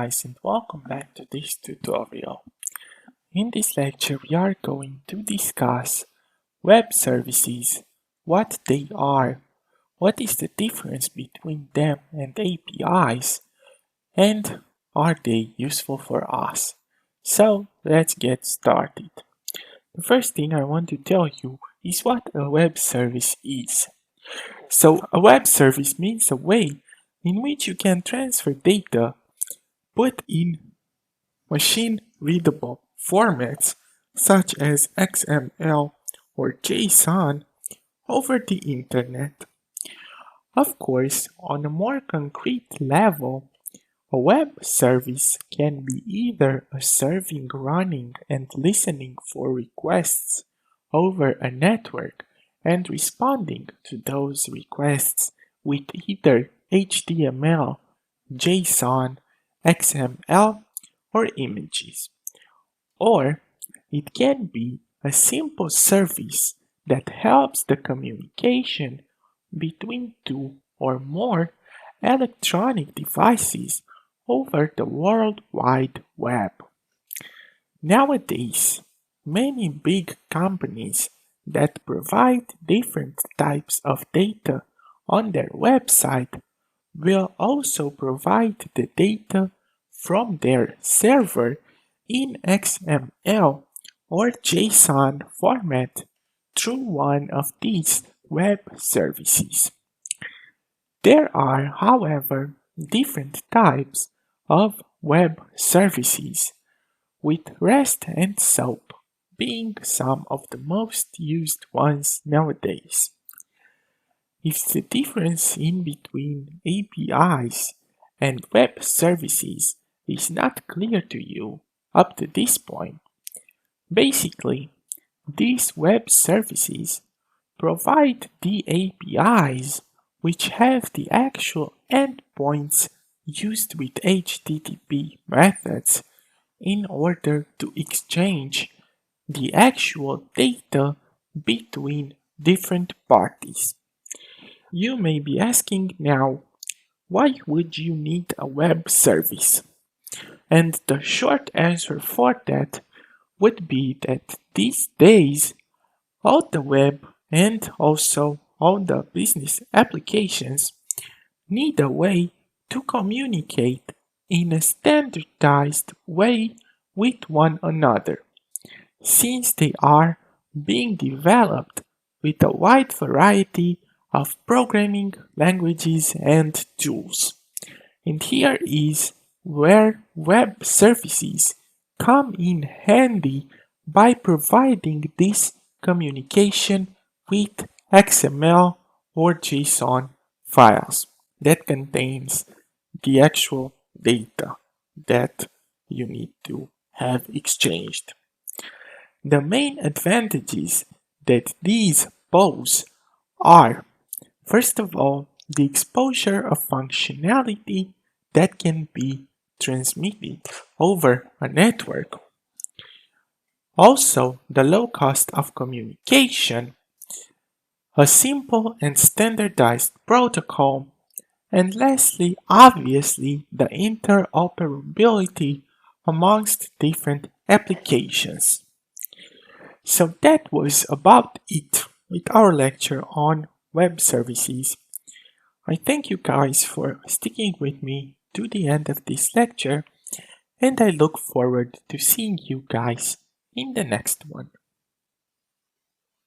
guys, and welcome back to this tutorial. In this lecture we are going to discuss web services, what they are, what is the difference between them and APIs, and are they useful for us. So let's get started. The first thing I want to tell you is what a web service is. So a web service means a way in which you can transfer data put in machine-readable formats such as XML or JSON over the internet. Of course, on a more concrete level, a web service can be either a serving running and listening for requests over a network and responding to those requests with either HTML, JSON, XML, or images. Or it can be a simple service that helps the communication between two or more electronic devices over the World Wide Web. Nowadays, many big companies that provide different types of data on their website will also provide the data from their server in XML or JSON format through one of these web services. There are, however, different types of web services, with REST and SOAP being some of the most used ones nowadays. If the difference in between APIs and web services is not clear to you up to this point, basically, these web services provide the APIs which have the actual endpoints used with HTTP methods in order to exchange the actual data between different parties. You may be asking now, why would you need a web service? And the short answer for that would be that these days, all the web and also all the business applications need a way to communicate in a standardized way with one another, since they are being developed with a wide variety of programming languages and tools. And here is where web services come in handy by providing this communication with XML or JSON files that contains the actual data that you need to have exchanged. The main advantages that these pose are, first of all, the exposure of functionality that can be transmitted over a network. Also, the low cost of communication, a simple and standardized protocol, and lastly, obviously, the interoperability amongst different applications. So that was about it with our lecture on web services. I thank you guys for sticking with me to the end of this lecture, and I look forward to seeing you guys in the next one.